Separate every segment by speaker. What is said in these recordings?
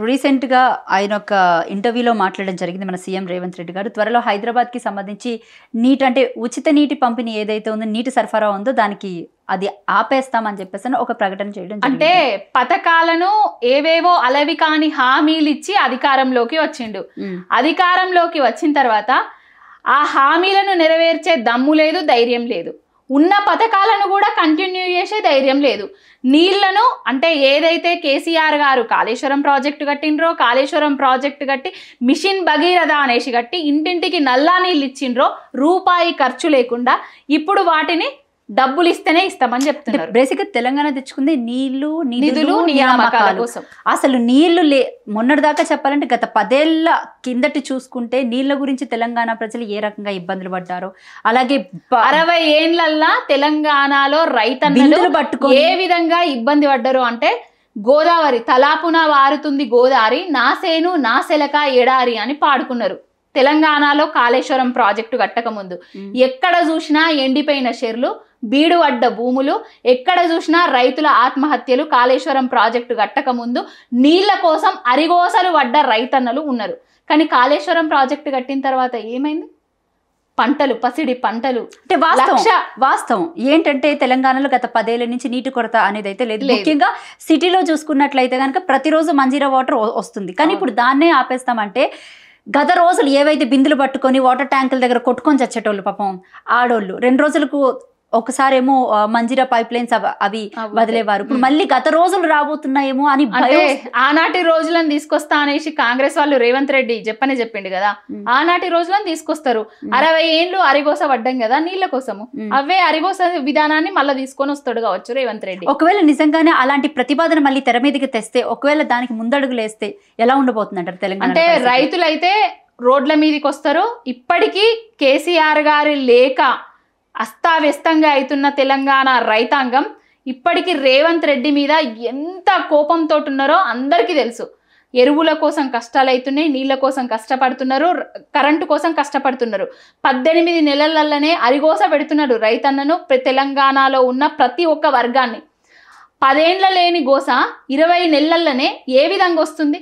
Speaker 1: రీసెంట్గా ఆయన ఒక ఇంటర్వ్యూలో మాట్లాడడం జరిగింది మన సీఎం రేవంత్ రెడ్డి గారు. త్వరలో హైదరాబాద్కి సంబంధించి నీట్ అంటే ఉచిత నీటి పంపిణీ ఏదైతే ఉందో, నీటి సరఫరా ఉందో దానికి అది ఆపేస్తామని చెప్పేసి ఒక ప్రకటన చేయడం జరిగింది.
Speaker 2: అంటే పథకాలను ఏవేవో అలవి కాని హామీలు ఇచ్చి అధికారంలోకి వచ్చిండు. అధికారంలోకి వచ్చిన తర్వాత ఆ హామీలను నెరవేర్చే దమ్ము లేదు, ధైర్యం లేదు. ఉన్న పథకాలను కూడా కంటిన్యూ చేసే ధైర్యం లేదు. నీళ్లను అంటే ఏదైతే కేసీఆర్ గారు కాళేశ్వరం ప్రాజెక్టు కట్టిండ్రో, కాళేశ్వరం ప్రాజెక్టు కట్టి మిషన్ భగీరథ అనేసి కట్టి ఇంటింటికి నల్లా నీళ్ళు ఇచ్చిండ్రో, రూపాయి ఖర్చు లేకుండా ఇప్పుడు వాటిని డబ్బులు ఇస్తేనే ఇస్తామని చెప్తున్నారు.
Speaker 1: బేసిక్గా తెలంగాణ తెచ్చుకుంది నీళ్లు,
Speaker 2: నిధులు, నియామకాల కోసం.
Speaker 1: అసలు నీళ్లు మొన్నటిదాకా చెప్పాలంటే గత 10 ఏళ్ల కిందటి చూసుకుంటే నీళ్ల గురించి తెలంగాణ ప్రజలు ఏ రకంగా ఇబ్బందులు పడ్డారో, అలాగే
Speaker 2: 60 ఏళ్లల్లా తెలంగాణలో రైతన్నలు పట్టుకొని ఏ విధంగా ఇబ్బంది పడ్డారు అంటే, గోదావరి తలాపున వారుతుంది గోదావరి, నా సేను నా సెలక ఎడారి అని పాడుకున్నారు. తెలంగాణలో కాళేశ్వరం ప్రాజెక్టు కట్టక ముందు ఎక్కడ చూసినా ఎండిపోయిన చెర్లు, బీడు పడ్డ భూములు, ఎక్కడ చూసినా రైతుల ఆత్మహత్యలు. కాళేశ్వరం ప్రాజెక్టు కట్టక ముందు నీళ్ల కోసం అరిగోసలు పడ్డ రైతన్నలు ఉన్నారు. కానీ కాళేశ్వరం ప్రాజెక్టు కట్టిన తర్వాత ఏమైంది? పంటలు, పసిడి పంటలు.
Speaker 1: అంటే వాస్తవం ఏంటంటే తెలంగాణలో గత 10 ఏళ్ల నుంచి నీటి కొరత అనేది అయితే లేదు. ముఖ్యంగా సిటీలో చూసుకున్నట్లయితే కనుక ప్రతిరోజు మంజీరా వాటర్ వస్తుంది. కానీ ఇప్పుడు దాన్నే ఆపేస్తామంటే, గత రోజులు ఏవైతే బిందులు పట్టుకొని వాటర్ ట్యాంకుల దగ్గర కొట్టుకొని చచ్చేటోళ్ళు పాపం ఆడోళ్ళు, 2 రోజులకు ఒకసారి ఏమో మంజీరా పైప్ లైన్స్ అవి వదిలేవారు. ఇప్పుడు మళ్ళీ గత రోజులు రాబోతున్నాయేమో అని
Speaker 2: ఆనాటి రోజులను తీసుకొస్తా అనేసి కాంగ్రెస్ వాళ్ళు రేవంత్ రెడ్డి చెప్పిండు కదా, ఆనాటి రోజులను తీసుకొస్తారు. 60 ఏళ్ళు అరిగోస పడ్డం కదా నీళ్ల కోసము, అవే అరిగోస విధానాన్ని మళ్ళీ తీసుకొని వస్తాడు కావచ్చు రేవంత్ రెడ్డి.
Speaker 1: ఒకవేళ నిజంగానే అలాంటి ప్రతిపాదన మళ్ళీ తెర మీదకి తెస్తే, ఒకవేళ దానికి ముందడుగులు వేస్తే ఎలా ఉండబోతుంది అంటారు తెలంగాణ?
Speaker 2: అంటే రైతులైతే రోడ్ల మీదకి వస్తారు. ఇప్పటికీ కేసీఆర్ గారి లేక అస్తావ్యస్తంగా అవుతున్న తెలంగాణ రైతాంగం ఇప్పటికీ రేవంత్ రెడ్డి మీద ఎంత కోపంతో ఉన్నారో అందరికీ తెలుసు. ఎరువుల కోసం కష్టాలు అవుతున్నాయి, నీళ్ళ కోసం కష్టపడుతున్నారు, కరెంటు కోసం కష్టపడుతున్నారు. 18 నెలలలోనే అరిగోస పెడుతున్నారు రైతన్నను, తెలంగాణలో ఉన్న ప్రతి ఒక్క వర్గాన్ని. 10 ఏళ్ల లేని గోస 20 నెలల్లోనే ఏ విధంగా వస్తుంది,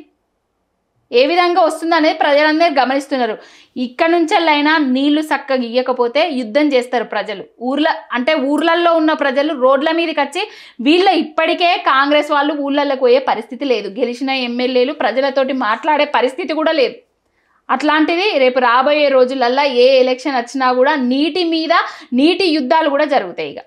Speaker 2: ఏ విధంగా వస్తుంది అనేది ప్రజలందరూ గమనిస్తున్నారు. ఇక్కడ నుంచెల్లైనా నీళ్లు చక్కగా ఇయ్యకపోతే యుద్ధం చేస్తారు ప్రజలు. ఊర్లలో ఉన్న ప్రజలు రోడ్ల మీదకి వచ్చి, వీళ్ళ ఇప్పటికే కాంగ్రెస్ వాళ్ళు ఊళ్ళలోకి పోయే పరిస్థితి లేదు. గెలిచిన ఎమ్మెల్యేలు ప్రజలతోటి మాట్లాడే పరిస్థితి కూడా లేదు. అట్లాంటిది రేపు రాబోయే రోజులల్లా ఏ ఎలక్షన్ వచ్చినా కూడా నీటి మీద నీటి యుద్ధాలు కూడా జరుగుతాయి. ఇక